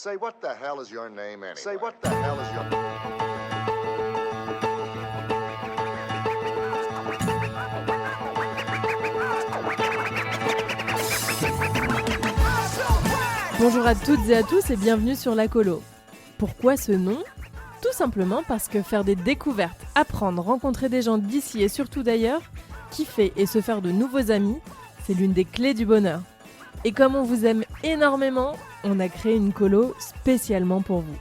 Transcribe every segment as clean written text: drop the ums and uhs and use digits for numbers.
Say what the hell is your name anyway? Say what the hell is your... Bonjour à toutes et à tous et bienvenue sur La Colo. Pourquoi ce nom ? Tout simplement parce que faire des découvertes, apprendre, rencontrer des gens d'ici et surtout d'ailleurs, kiffer et se faire de nouveaux amis, c'est l'une des clés du bonheur. Et comme on vous aime énormément, on a créé une colo spécialement pour vous.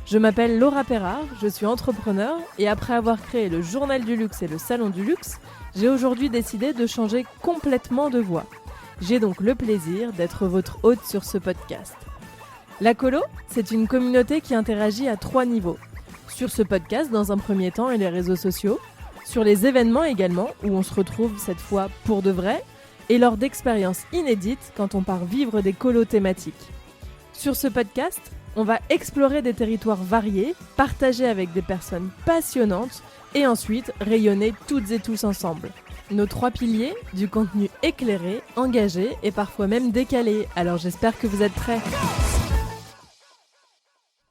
Je m'appelle Laura Perrard, je suis entrepreneur et après avoir créé le Journal du Luxe et le Salon du Luxe, j'ai aujourd'hui décidé de changer complètement de voie. J'ai donc le plaisir d'être votre hôte sur ce podcast. La Colo, c'est une communauté qui interagit à 3 niveaux. Sur ce podcast dans un premier temps et les réseaux sociaux, sur les événements également, où on se retrouve cette fois pour de vrai, et lors d'expériences inédites quand on part vivre des colos thématiques. Sur ce podcast, on va explorer des territoires variés, partager avec des personnes passionnantes et ensuite rayonner toutes et tous ensemble. Nos 3 piliers, du contenu éclairé, engagé et parfois même décalé. Alors j'espère que vous êtes prêts.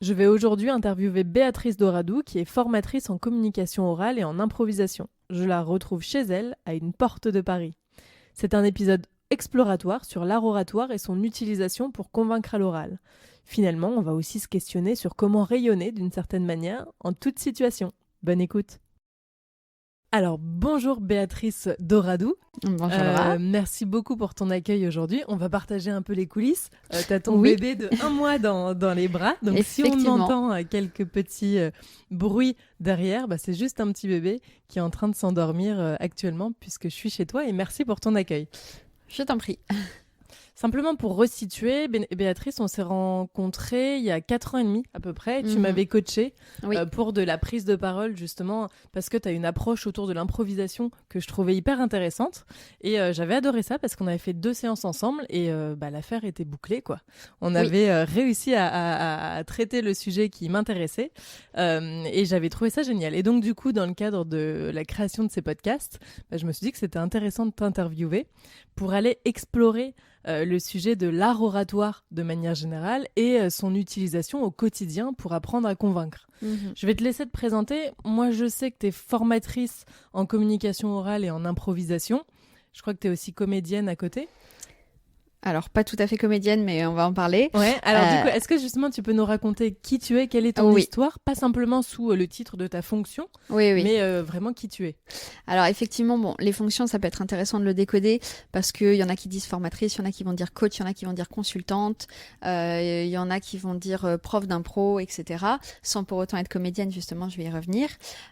Je vais aujourd'hui interviewer Béatrice Doradou qui est formatrice en communication orale et en improvisation. Je la retrouve chez elle, à une porte de Paris. C'est un épisode exploratoire sur l'art oratoire et son utilisation pour convaincre à l'oral. Finalement, on va aussi se questionner sur comment rayonner d'une certaine manière en toute situation. Bonne écoute. Alors, bonjour Béatrice Doradou. Bonjour Laura. Merci beaucoup pour ton accueil aujourd'hui. On va partager un peu les coulisses. T'as ton bébé de 1 mois dans les bras. Donc, si on entend quelques petits bruits derrière, c'est juste un petit bébé qui est en train de s'endormir actuellement puisque je suis chez toi. Et merci pour ton accueil. Je t'en prie. Simplement pour resituer, Béatrice, on s'est rencontrés il y a 4 ans et demi à peu près. Tu m'avais coachée pour de la prise de parole justement parce que tu as une approche autour de l'improvisation que je trouvais hyper intéressante. Et j'avais adoré ça parce qu'on avait fait 2 séances ensemble et l'affaire était bouclée, quoi. On avait réussi à traiter le sujet qui m'intéressait et j'avais trouvé ça génial. Et donc du coup, dans le cadre de la création de ces podcasts, je me suis dit que c'était intéressant de t'interviewer pour aller explorer le sujet de l'art oratoire de manière générale et son utilisation au quotidien pour apprendre à convaincre. Je vais te laisser te présenter. Moi, je sais que tu es formatrice en communication orale et en improvisation. Je crois que tu es aussi comédienne à côté. Alors, pas tout à fait comédienne, mais on va en parler. Ouais, alors du coup, est-ce que justement tu peux nous raconter qui tu es, quelle est ton histoire, pas simplement sous le titre de ta fonction, mais vraiment qui tu es. Alors effectivement, les fonctions, ça peut être intéressant de le décoder parce qu'il y en a qui disent formatrice, il y en a qui vont dire coach, il y en a qui vont dire consultante, il y en a qui vont dire prof d'impro, etc. Sans pour autant être comédienne, justement, je vais y revenir.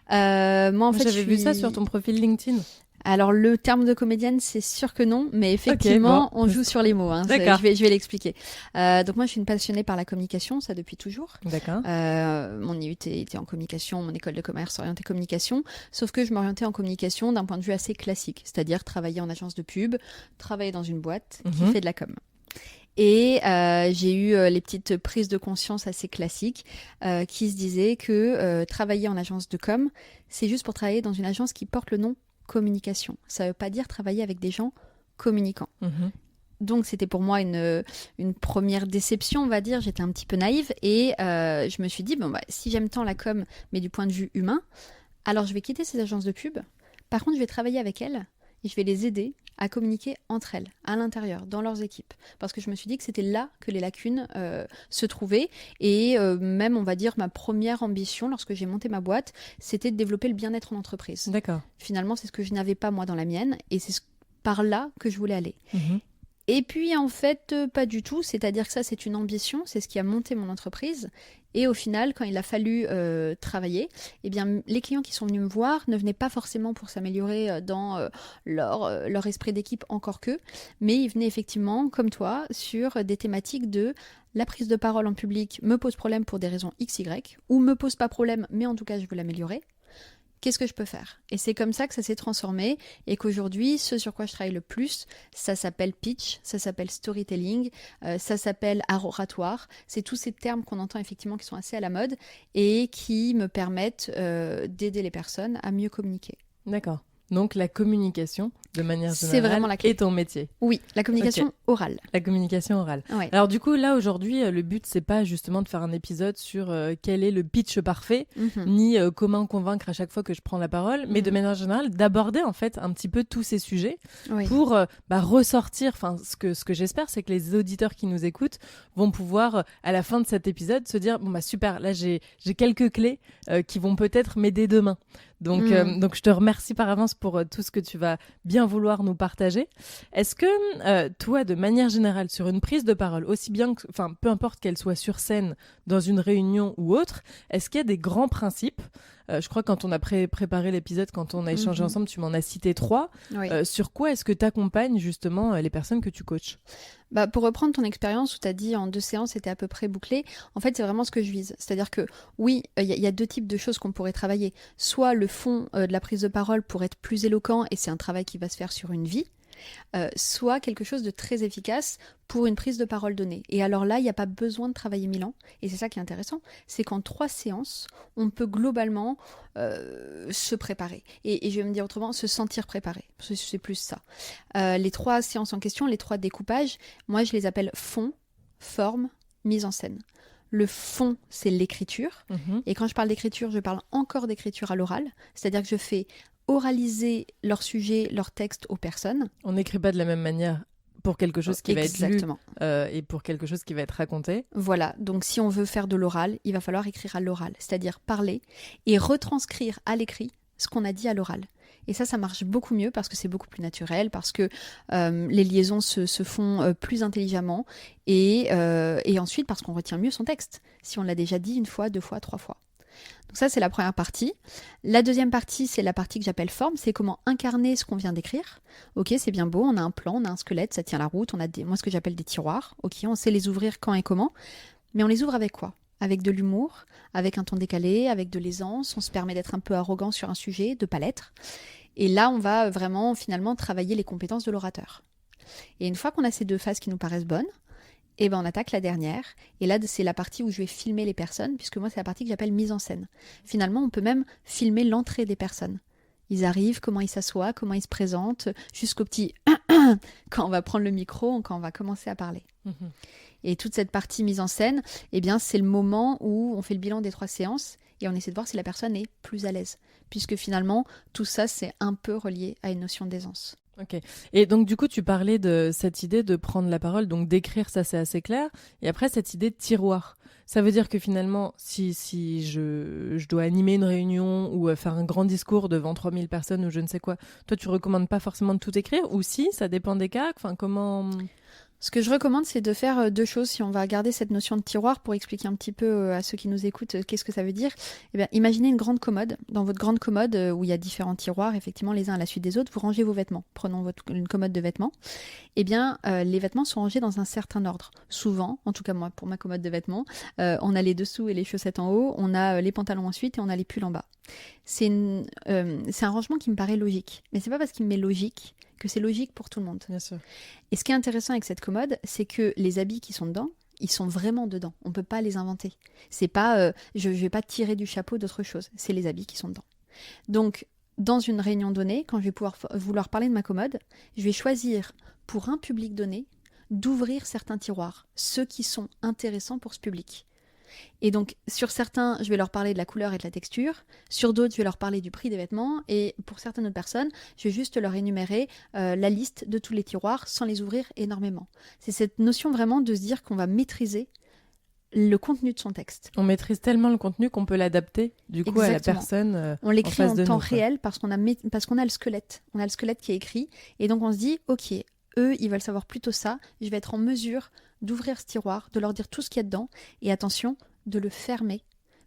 Moi, en fait, j'avais vu ça sur ton profil LinkedIn. Alors, le terme de comédienne, c'est sûr que non, mais effectivement, on joue sur les mots. D'accord. Je vais l'expliquer. Donc, moi, je suis une passionnée par la communication, ça depuis toujours. D'accord. Mon IUT était en communication, mon école de commerce orientée communication, sauf que je m'orientais en communication d'un point de vue assez classique, c'est-à-dire travailler en agence de pub, travailler dans une boîte qui fait de la com. Et j'ai eu les petites prises de conscience assez classiques qui se disaient que travailler en agence de com, c'est juste pour travailler dans une agence qui porte le nom communication. Ça ne veut pas dire travailler avec des gens communicants. Donc, c'était pour moi une première déception, on va dire. J'étais un petit peu naïve et je me suis dit, si j'aime tant la com, mais du point de vue humain, alors je vais quitter ces agences de pub. Par contre, je vais travailler avec elles et je vais les aider à communiquer entre elles, à l'intérieur, dans leurs équipes. Parce que je me suis dit que c'était là que les lacunes se trouvaient. Et même, on va dire, ma première ambition, lorsque j'ai monté ma boîte, c'était de développer le bien-être en entreprise. D'accord. Finalement, c'est ce que je n'avais pas, moi, dans la mienne. Et c'est par là que je voulais aller. Et puis, en fait, pas du tout. C'est-à-dire que ça, c'est une ambition. C'est ce qui a monté mon entreprise. Et au final, quand il a fallu travailler, eh bien, les clients qui sont venus me voir ne venaient pas forcément pour s'améliorer dans leur esprit d'équipe, encore que, mais ils venaient effectivement, comme toi, sur des thématiques de la prise de parole en public me pose problème pour des raisons XY, ou me pose pas problème, mais en tout cas, je veux l'améliorer. Qu'est-ce que je peux faire ? Et c'est comme ça que ça s'est transformé et qu'aujourd'hui, ce sur quoi je travaille le plus, ça s'appelle pitch, ça s'appelle storytelling, ça s'appelle art oratoire. C'est tous ces termes qu'on entend effectivement qui sont assez à la mode et qui me permettent d'aider les personnes à mieux communiquer. D'accord. Donc la communication, de manière C'est générale, vraiment la clé. est ton métier. Oui, la communication orale. La communication orale. Ouais. Alors du coup, là, aujourd'hui, le but, c'est pas justement de faire un épisode sur quel est le pitch parfait, ni comment convaincre à chaque fois que je prends la parole, mais de manière générale, d'aborder en fait un petit peu tous ces sujets pour ressortir, enfin, ce que j'espère, c'est que les auditeurs qui nous écoutent vont pouvoir, à la fin de cet épisode, se dire, bon bah super, là, j'ai quelques clés qui vont peut-être m'aider demain. Donc je te remercie par avance pour tout ce que tu vas bien vouloir nous partager. Est-ce que toi, de manière générale, sur une prise de parole, aussi bien que, enfin, peu importe qu'elle soit sur scène, dans une réunion ou autre, est-ce qu'il y a des grands principes ? Je crois que quand on a préparé l'épisode, quand on a échangé ensemble, tu m'en as cité 3. Oui. Sur quoi est-ce que tu accompagnes justement les personnes que tu coaches ? Pour reprendre ton expérience où tu as dit en 2 séances c'était à peu près bouclé, en fait c'est vraiment ce que je vise. C'est-à-dire que oui, il y a 2 types de choses qu'on pourrait travailler. Soit le fond de la prise de parole pour être plus éloquent et c'est un travail qui va se faire sur une vie. Soit quelque chose de très efficace pour une prise de parole donnée. Et alors là, il n'y a pas besoin de travailler 1000 ans. Et c'est ça qui est intéressant, c'est qu'en 3 séances, on peut globalement se préparer. Et je vais me dire autrement, se sentir préparé. C'est plus ça. Les 3 séances en question, les 3 découpages, moi je les appelle fond, forme, mise en scène. Le fond, c'est l'écriture. Et quand je parle d'écriture, je parle encore d'écriture à l'oral. C'est-à-dire que je fais oraliser leur sujet, leur texte aux personnes. On n'écrit pas de la même manière pour quelque chose qui va être lu et pour quelque chose qui va être raconté. Voilà, donc si on veut faire de l'oral, il va falloir écrire à l'oral, c'est-à-dire parler et retranscrire à l'écrit ce qu'on a dit à l'oral. Et ça marche beaucoup mieux parce que c'est beaucoup plus naturel, parce que les liaisons se font plus intelligemment et ensuite parce qu'on retient mieux son texte, si on l'a déjà dit 1 fois, 2 fois, 3 fois. Donc ça, c'est la première partie. La deuxième partie, c'est la partie que j'appelle forme, c'est comment incarner ce qu'on vient d'écrire. Ok, c'est bien beau, on a un plan, on a un squelette, ça tient la route, on a moi ce que j'appelle des tiroirs. Ok, on sait les ouvrir quand et comment, mais on les ouvre avec quoi ? Avec de l'humour, avec un ton décalé, avec de l'aisance, on se permet d'être un peu arrogant sur un sujet, de pas l'être. Et là, on va vraiment finalement travailler les compétences de l'orateur. Et une fois qu'on a ces 2 phases qui nous paraissent bonnes, et on attaque la dernière. Et là, c'est la partie où je vais filmer les personnes, puisque moi, c'est la partie que j'appelle mise en scène. Finalement, on peut même filmer l'entrée des personnes. Ils arrivent, comment ils s'assoient, comment ils se présentent, jusqu'au petit quand on va prendre le micro, quand on va commencer à parler. Et toute cette partie mise en scène, eh bien, c'est le moment où on fait le bilan des 3 séances et on essaie de voir si la personne est plus à l'aise. Puisque finalement, tout ça, c'est un peu relié à une notion d'aisance. Ok. Et donc, du coup, tu parlais de cette idée de prendre la parole, donc d'écrire, ça c'est assez clair. Et après, cette idée de tiroir. Ça veut dire que finalement, si je dois animer une réunion ou faire un grand discours devant 3000 personnes ou je ne sais quoi, toi, tu recommandes pas forcément de tout écrire ? Ou si, ça dépend des cas ? Enfin, comment... Ce que je recommande, c'est de faire 2 choses. Si on va garder cette notion de tiroir pour expliquer un petit peu à ceux qui nous écoutent qu'est-ce que ça veut dire. Eh bien, imaginez une grande commode. Dans votre grande commode où il y a différents tiroirs, effectivement, les uns à la suite des autres, vous rangez vos vêtements. Prenons une commode de vêtements. Eh bien, les vêtements sont rangés dans un certain ordre. Souvent, en tout cas moi, pour ma commode de vêtements, on a les dessous et les chaussettes en haut, on a les pantalons ensuite et on a les pulls en bas. C'est un rangement qui me paraît logique. Mais c'est pas parce qu'il me met logique que c'est logique pour tout le monde. Bien sûr. Et ce qui est intéressant avec cette commode, c'est que les habits qui sont dedans, ils sont vraiment dedans. On ne peut pas les inventer. C'est pas, je ne vais pas tirer du chapeau d'autre chose. C'est les habits qui sont dedans. Donc, dans une réunion donnée, quand je vais vouloir parler de ma commode, je vais choisir pour un public donné d'ouvrir certains tiroirs, ceux qui sont intéressants pour ce public. Et donc, sur certains, je vais leur parler de la couleur et de la texture. Sur d'autres, je vais leur parler du prix des vêtements. Et pour certaines autres personnes, je vais juste leur énumérer la liste de tous les tiroirs sans les ouvrir énormément. C'est cette notion vraiment de se dire qu'on va maîtriser le contenu de son texte. On maîtrise tellement le contenu qu'on peut l'adapter du coup à la personne. On l'écrit en temps nous, réel parce qu'on a le squelette. On a le squelette qui est écrit. Et donc, on se dit, ok, eux, ils veulent savoir plutôt ça. Je vais être en mesure d'ouvrir ce tiroir, de leur dire tout ce qu'il y a dedans. Et attention, de le fermer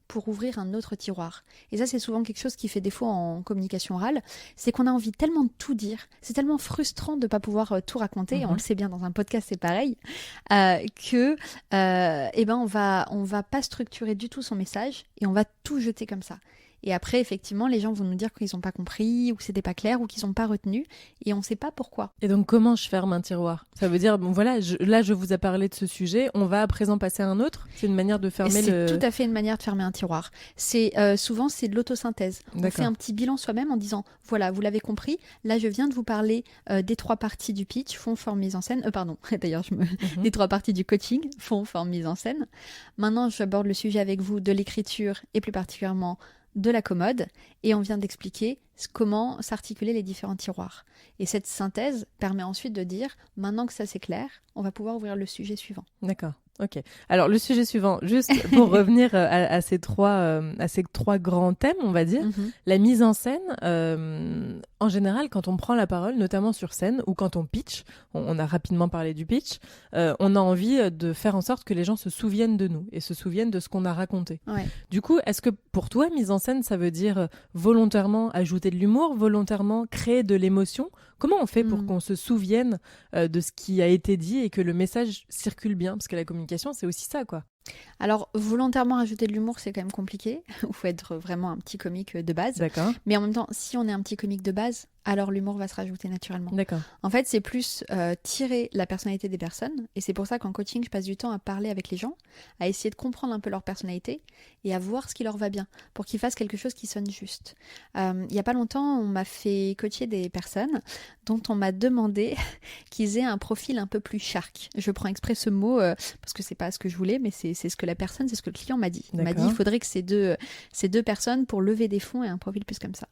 pour ouvrir un autre tiroir. Et ça, c'est souvent quelque chose qui fait défaut en communication orale, c'est qu'on a envie tellement de tout dire, c'est tellement frustrant de ne pas pouvoir tout raconter, on le sait bien, dans un podcast c'est pareil, que on va pas structurer du tout son message et on va tout jeter comme ça. Et après, effectivement, les gens vont nous dire qu'ils n'ont pas compris, ou que c'était pas clair, ou qu'ils n'ont pas retenu, et on ne sait pas pourquoi. Et donc, comment je ferme un tiroir ? Ça veut dire, bon voilà, là, je vous ai parlé de ce sujet, on va à présent passer à un autre ? C'est une manière de fermer C'est tout à fait une manière de fermer un tiroir. Souvent, c'est de l'autosynthèse. On fait un petit bilan soi-même en disant, voilà, vous l'avez compris, là, je viens de vous parler des 3 parties du pitch, fond, forme, mise en scène. D'ailleurs, des 3 parties du coaching, fond, forme, mise en scène. Maintenant, j'aborde le sujet avec vous de l'écriture, et plus particulièrement de la commode, et on vient d'expliquer comment s'articuler les différents tiroirs. Et cette synthèse permet ensuite de dire, maintenant que ça c'est clair, on va pouvoir ouvrir le sujet suivant. D'accord, ok. Alors le sujet suivant, juste pour revenir à ces 3 grands thèmes, on va dire, la mise en scène, en général, quand on prend la parole, notamment sur scène, ou quand on pitch, on a rapidement parlé du pitch, on a envie de faire en sorte que les gens se souviennent de nous, et se souviennent de ce qu'on a raconté. Ouais. Du coup, est-ce que pour toi, mise en scène, ça veut dire volontairement ajouter de l'humour, volontairement créer de l'émotion ? Comment on fait pour qu'on se souvienne de ce qui a été dit et que le message circule bien ? Parce que la communication, c'est aussi ça, quoi. Alors, volontairement rajouter de l'humour, c'est quand même compliqué. Il faut être vraiment un petit comique de base. D'accord. Mais en même temps, si on est un petit comique de base, alors l'humour va se rajouter naturellement. D'accord. En fait, c'est plus tirer la personnalité des personnes. Et c'est pour ça qu'en coaching, je passe du temps à parler avec les gens, à essayer de comprendre un peu leur personnalité et à voir ce qui leur va bien pour qu'ils fassent quelque chose qui sonne juste. Il n'y a pas longtemps, on m'a fait coacher des personnes dont on m'a demandé qu'ils aient un profil un peu plus shark. Je prends exprès ce mot parce que c'est pas ce que je voulais, mais c'est ce que c'est ce que le client m'a dit. Il m'a dit il faudrait que ces deux personnes, pour lever des fonds, aient un profil plus comme ça.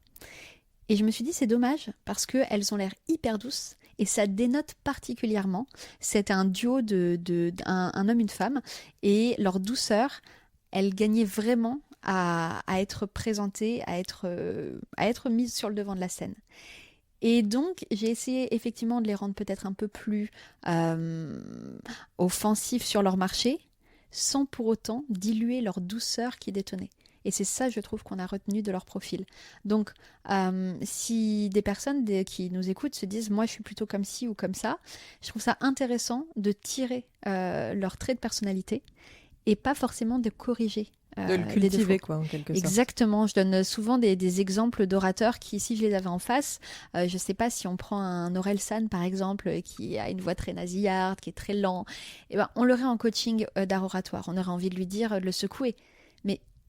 Et je me suis dit, c'est dommage, parce qu'elles ont l'air hyper douces, et ça dénote particulièrement. C'est un duo un homme, une femme, et leur douceur, elle gagnait vraiment à être présentée, à être mise sur le devant de la scène. Et donc, j'ai essayé effectivement de les rendre peut-être un peu plus offensifs sur leur marché, sans pour autant diluer leur douceur qui détonnait. Et c'est ça, je trouve, qu'on a retenu de leur profil. Donc, si des personnes qui nous écoutent se disent « moi, je suis plutôt comme ci ou comme ça », je trouve ça intéressant de tirer leurs traits de personnalité et pas forcément de corriger. De le cultiver, quoi, en quelque sorte. Exactement. Je donne souvent des exemples d'orateurs qui, si je les avais en face, je ne sais pas si on prend un Orelsan, par exemple, qui a une voix très nasillarde, qui est très lent, on l'aurait en coaching d'art oratoire. On aurait envie de lui dire, de le secouer.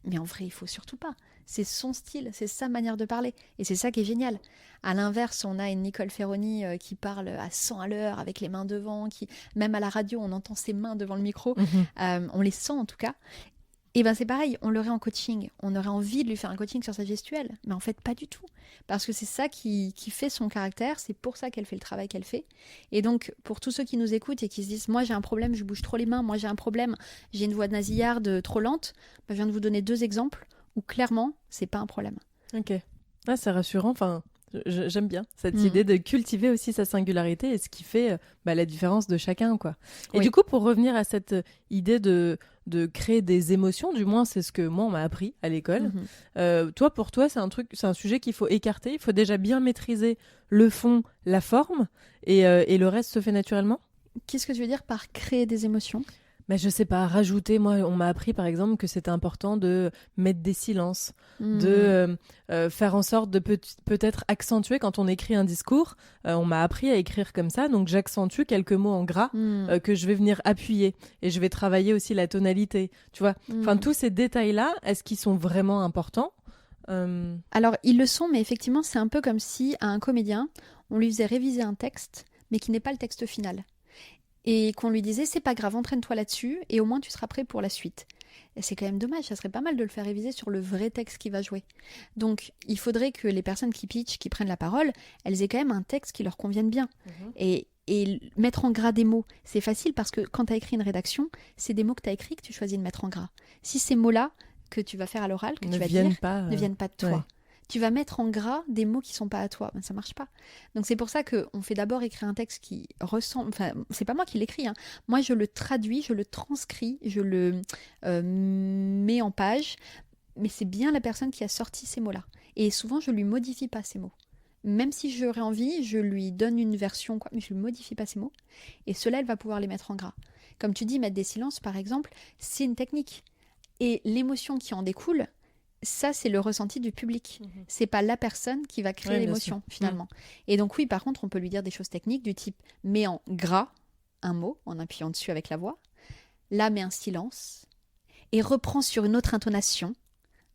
Mais en vrai, il faut surtout pas. C'est son style, c'est sa manière de parler. Et c'est ça qui est génial. À l'inverse, on a une Nicole Ferroni qui parle à 100 à l'heure, avec les mains devant, qui, même à la radio, on entend ses mains devant le micro. On les sent en tout cas. Et c'est pareil, on l'aurait en coaching. On aurait envie de lui faire un coaching sur sa gestuelle. Mais en fait, pas du tout. Parce que c'est ça qui fait son caractère. C'est pour ça qu'elle fait le travail qu'elle fait. Et donc, pour tous ceux qui nous écoutent et qui se disent « moi, j'ai un problème, je bouge trop les mains. Moi, j'ai un problème, j'ai une voix de nasillarde trop lente. » Je viens de vous donner 2 exemples où, clairement, c'est pas un problème. Ok. Ah, c'est rassurant. Enfin, j'aime bien cette idée de cultiver aussi sa singularité et ce qui fait la différence de chacun, quoi. Et du coup, pour revenir à cette idée de créer des émotions, du moins c'est ce que moi on m'a appris à l'école. Pour toi, c'est un sujet qu'il faut écarter. Il faut déjà bien maîtriser le fond, la forme, et le reste se fait naturellement. Qu'est-ce que tu veux dire par créer des émotions ? Je sais pas, rajouter, moi on m'a appris par exemple que c'était important de mettre des silences, de faire en sorte de peut-être accentuer quand on écrit un discours. On m'a appris à écrire comme ça, donc j'accentue quelques mots en gras que je vais venir appuyer, et je vais travailler aussi la tonalité, tu vois. Enfin, tous ces détails-là, est-ce qu'ils sont vraiment importants ? Alors ils le sont, mais effectivement c'est un peu comme si à un comédien, on lui faisait réviser un texte, mais qui n'est pas le texte final. Et qu'on lui disait, c'est pas grave, entraîne-toi là-dessus, et au moins tu seras prêt pour la suite. Et c'est quand même dommage, ça serait pas mal de le faire réviser sur le vrai texte qui va jouer. Donc, il faudrait que les personnes qui pitchent, qui prennent la parole, elles aient quand même un texte qui leur convienne bien. Et mettre en gras des mots, c'est facile parce que quand tu as écrit une rédaction, c'est des mots que tu as écrits que tu choisis de mettre en gras. Si ces mots-là, que tu vas faire à l'oral, que tu vas dire, ne viennent pas de toi. Ouais. Tu vas mettre en gras des mots qui sont pas à toi. Ça marche pas. Donc c'est pour ça qu'on fait d'abord écrire un texte qui ressemble... Enfin, c'est pas moi qui l'écris. Moi, je le traduis, je le transcris, je le mets en page. Mais c'est bien la personne qui a sorti ces mots-là. Et souvent, je lui modifie pas ces mots. Même si j'aurais envie, je lui donne une version, mais je lui modifie pas ces mots. Et cela, elle va pouvoir les mettre en gras. Comme tu dis, mettre des silences, par exemple, c'est une technique. Et l'émotion qui en découle, ça, c'est le ressenti du public. C'est pas la personne qui va créer l'émotion, finalement. Et donc, oui, par contre, on peut lui dire des choses techniques du type « mets en gras un mot en appuyant dessus avec la voix ». Là, mets un silence et reprends sur une autre intonation.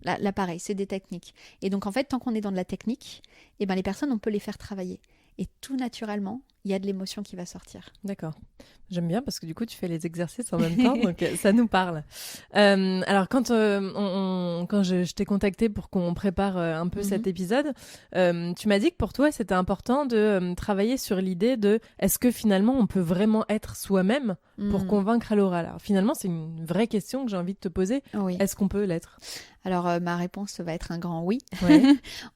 Là, pareil, c'est des techniques. Et donc, en fait, tant qu'on est dans de la technique, eh ben, les personnes, on peut les faire travailler. Et tout naturellement, il y a de l'émotion qui va sortir. D'accord. J'aime bien parce que du coup, tu fais les exercices en même temps, donc ça nous parle. Alors, quand je t'ai contacté pour qu'on prépare un peu cet épisode, tu m'as dit que pour toi, c'était important de travailler sur l'idée de est-ce que finalement, on peut vraiment être soi-même pour convaincre à l'oral. Alors, finalement, c'est une vraie question que j'ai envie de te poser. Oui. Est-ce qu'on peut l'être ? Alors, ma réponse va être un grand oui. Ouais.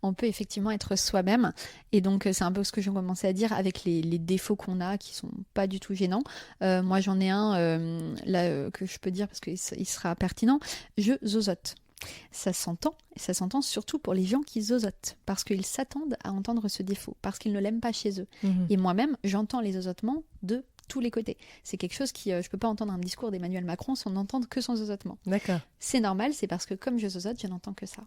On peut effectivement être soi-même. Et donc, c'est un peu ce que je commençais à dire avec les défauts qu'on a qui sont pas du tout gênants. Moi, j'en ai un là que je peux dire parce qu'il sera pertinent. Je zozote. Ça s'entend, et ça s'entend surtout pour les gens qui zozotent, parce qu'ils s'attendent à entendre ce défaut, parce qu'ils ne l'aiment pas chez eux. Et moi-même, j'entends les zozotements de tous les côtés. C'est quelque chose qui, je peux pas entendre un discours d'Emmanuel Macron sans n'entendre que son zozotement. D'accord. C'est normal, c'est parce que comme je zozote, je n'entends que ça.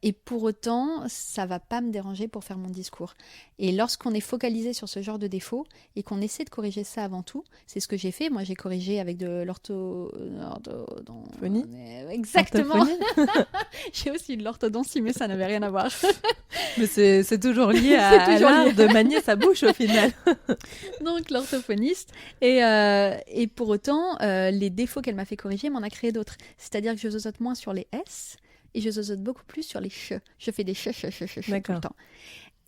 Et pour autant, ça va pas me déranger pour faire mon discours. Et lorsqu'on est focalisé sur ce genre de défaut et qu'on essaie de corriger ça avant tout, c'est ce que j'ai fait. Moi, j'ai corrigé avec de l'orthophonie. Exactement. J'ai aussi de l'orthodontie, mais ça n'avait rien à voir. Mais c'est toujours lié à l'art de manier sa bouche au final. Donc l'orthophoniste. Et pour autant, les défauts qu'elle m'a fait corriger m'en a créé d'autres. C'est-à-dire que je zozote moins sur les S. Et je zozote beaucoup plus sur les ch. Je fais des ch tout le temps.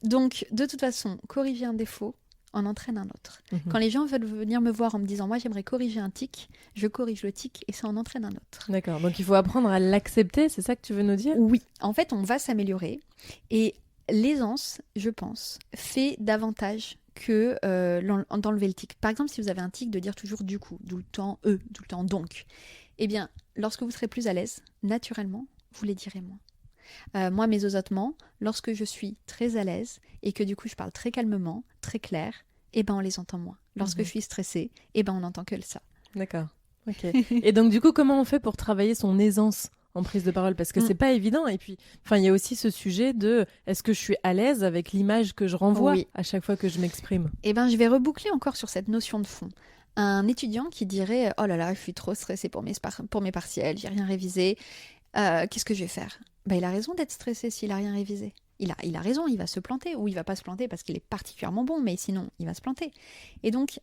Donc, de toute façon, corriger un défaut en entraîne un autre. Quand les gens veulent venir me voir en me disant « moi, j'aimerais corriger un tic », je corrige le tic et ça en entraîne un autre. D'accord. Donc, il faut apprendre à l'accepter, c'est ça que tu veux nous dire ? Oui. En fait, on va s'améliorer. Et l'aisance, je pense, fait davantage que d'enlever le tic. Par exemple, si vous avez un tic de dire toujours « du coup », tout le temps « tout le temps « donc », eh bien, lorsque vous serez plus à l'aise, naturellement, vous les direz moins. Moi, mes zozotements, lorsque je suis très à l'aise et que du coup je parle très calmement, très clair, eh ben on les entend moins. Lorsque je suis stressée, eh ben on n'entend que ça. D'accord. Ok. Et donc du coup, comment on fait pour travailler son aisance en prise de parole ? Parce que c'est pas évident. Et puis, il y a aussi ce sujet de est-ce que je suis à l'aise avec l'image que je renvoie à chaque fois que je m'exprime ? Eh ben, je vais reboucler encore sur cette notion de fond. Un étudiant qui dirait « oh là là, je suis trop stressé pour mes partiels, j'ai rien révisé ». Qu'est-ce que je vais faire ? Il a raison d'être stressé s'il n'a rien révisé. Il a raison, il va se planter, ou il va pas se planter parce qu'il est particulièrement bon, mais sinon, il va se planter. Et donc,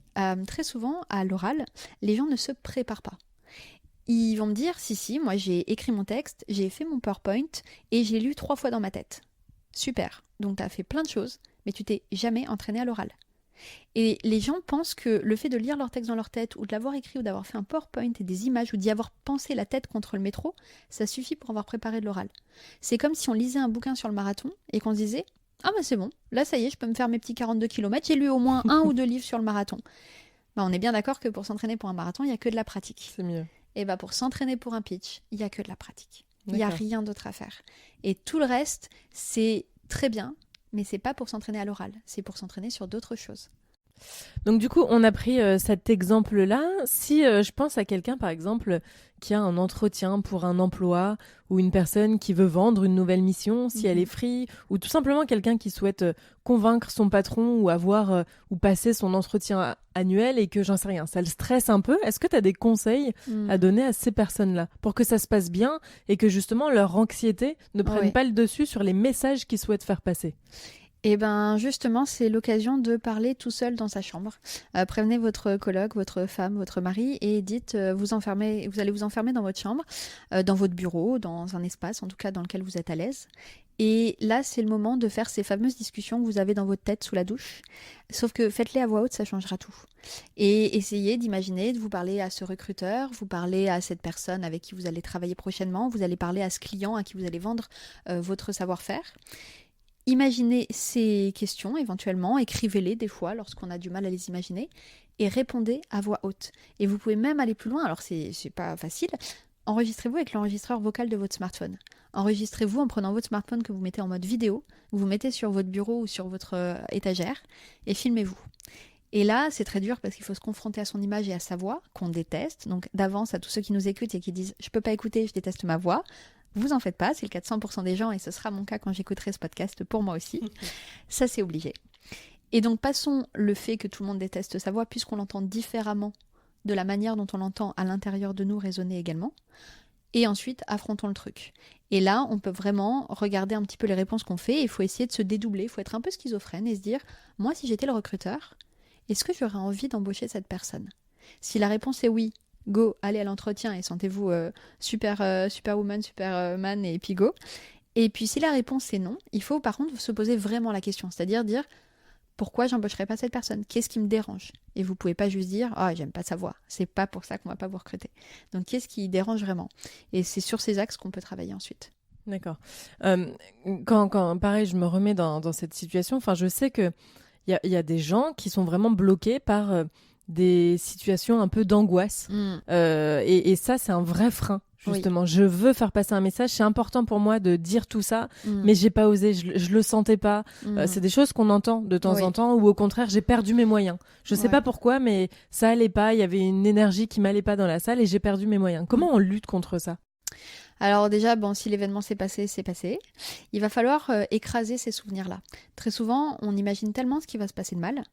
très souvent, à l'oral, les gens ne se préparent pas. Ils vont me dire, si, moi j'ai écrit mon texte, j'ai fait mon PowerPoint, et j'ai lu 3 fois dans ma tête. Super, donc tu as fait plein de choses, mais tu t'es jamais entraîné à l'oral. Et les gens pensent que le fait de lire leur texte dans leur tête ou de l'avoir écrit ou d'avoir fait un PowerPoint et des images ou d'y avoir pensé la tête contre le métro, ça suffit pour avoir préparé de l'oral. C'est comme si on lisait un bouquin sur le marathon et qu'on se disait « Ah c'est bon, là ça y est, je peux me faire mes petits 42 km, j'ai lu au moins 1 ou 2 livres sur le marathon. » On est bien d'accord que pour s'entraîner pour un marathon, il n'y a que de la pratique. C'est mieux. Et pour s'entraîner pour un pitch, il n'y a que de la pratique. Il n'y a rien d'autre à faire. Et tout le reste, c'est très bien, mais c'est pas pour s'entraîner à l'oral, c'est pour s'entraîner sur d'autres choses. Donc du coup, on a pris cet exemple-là. Si je pense à quelqu'un, par exemple, qui a un entretien pour un emploi ou une personne qui veut vendre une nouvelle mission, si elle est free, ou tout simplement quelqu'un qui souhaite convaincre son patron ou avoir ou passer son entretien annuel et que j'en sais rien, ça le stresse un peu. Est-ce que tu as des conseils à donner à ces personnes-là pour que ça se passe bien et que justement leur anxiété ne prenne pas le dessus sur les messages qu'ils souhaitent faire passer ? Eh bien, justement, c'est l'occasion de parler tout seul dans sa chambre. Prévenez votre coloc, votre femme, votre mari et dites vous allez vous enfermer dans votre chambre, dans votre bureau, dans un espace en tout cas dans lequel vous êtes à l'aise. Et là, c'est le moment de faire ces fameuses discussions que vous avez dans votre tête sous la douche. Sauf que faites-les à voix haute, ça changera tout. Et essayez d'imaginer, de vous parler à ce recruteur, vous parler à cette personne avec qui vous allez travailler prochainement, vous allez parler à ce client à qui vous allez vendre votre savoir-faire. Imaginez ces questions éventuellement, écrivez-les des fois lorsqu'on a du mal à les imaginer et répondez à voix haute. Et vous pouvez même aller plus loin, alors c'est pas facile, enregistrez-vous avec l'enregistreur vocal de votre smartphone. Enregistrez-vous en prenant votre smartphone que vous mettez en mode vidéo, vous mettez sur votre bureau ou sur votre étagère et filmez-vous. Et là, c'est très dur parce qu'il faut se confronter à son image et à sa voix, qu'on déteste. Donc d'avance, à tous ceux qui nous écoutent et qui disent « je peux pas écouter, je déteste ma voix », Vous en faites pas, c'est le cas de 100% des gens et ce sera mon cas quand j'écouterai ce podcast pour moi aussi. Ça, c'est obligé. Et donc, passons le fait que tout le monde déteste sa voix, puisqu'on l'entend différemment de la manière dont on l'entend à l'intérieur de nous résonner également. Et ensuite, affrontons le truc. Et là, on peut vraiment regarder un petit peu les réponses qu'on fait. Il faut essayer de se dédoubler. Il faut être un peu schizophrène et se dire, moi, si j'étais le recruteur, est-ce que j'aurais envie d'embaucher cette personne ? Si la réponse est oui, go, allez à l'entretien et sentez-vous superwoman, superman et puis go. Et puis si la réponse est non, il faut par contre se poser vraiment la question. C'est-à-dire dire, pourquoi j'embaucherais pas cette personne ? Qu'est-ce qui me dérange ? Et vous pouvez pas juste dire j'aime pas sa voix. C'est pas pour ça qu'on va pas vous recruter. Donc qu'est-ce qui dérange vraiment ? Et c'est sur ces axes qu'on peut travailler ensuite. D'accord. Quand pareil, je me remets dans cette situation. Enfin, je sais que il y a des gens qui sont vraiment bloqués par des situations un peu d'angoisse. Et ça, c'est un vrai frein. Justement, je veux faire passer un message. C'est important pour moi de dire tout ça, mais j'ai pas osé. Je le sentais pas. C'est des choses qu'on entend de temps en temps, ou au contraire, j'ai perdu mes moyens. Je sais pas pourquoi, mais ça allait pas. Il y avait une énergie qui m'allait pas dans la salle et j'ai perdu mes moyens. Comment on lutte contre ça ? Alors déjà, si l'événement s'est passé, c'est passé. Il va falloir écraser ces souvenirs-là. Très souvent, on imagine tellement ce qui va se passer de mal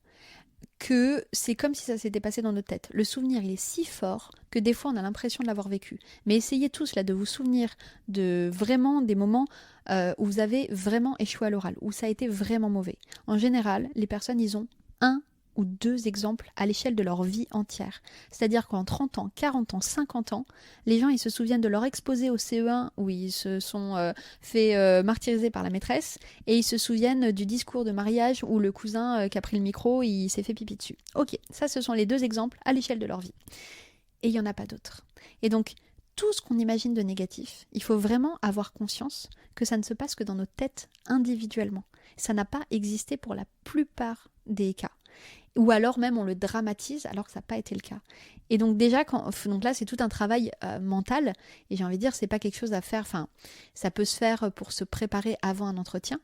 que c'est comme si ça s'était passé dans notre tête. Le souvenir, il est si fort que des fois, on a l'impression de l'avoir vécu. Mais essayez tous là de vous souvenir de vraiment des moments où vous avez vraiment échoué à l'oral, où ça a été vraiment mauvais. En général, les personnes, ils ont 1 ou 2 exemples à l'échelle de leur vie entière. C'est-à-dire qu'en 30 ans, 40 ans, 50 ans, les gens, ils se souviennent de leur exposé au CE1 où ils se sont fait martyriser par la maîtresse, et ils se souviennent du discours de mariage où le cousin qui a pris le micro, il s'est fait pipi dessus. Ok, ça, ce sont les 2 exemples à l'échelle de leur vie. Et il n'y en a pas d'autres. Et donc, tout ce qu'on imagine de négatif, il faut vraiment avoir conscience que ça ne se passe que dans notre tête individuellement. Ça n'a pas existé pour la plupart des cas. Ou alors même on le dramatise alors que ça n'a pas été le cas. Et donc déjà, donc là c'est tout un travail mental, et j'ai envie de dire c'est pas quelque chose à faire, ça peut se faire pour se préparer avant un entretien,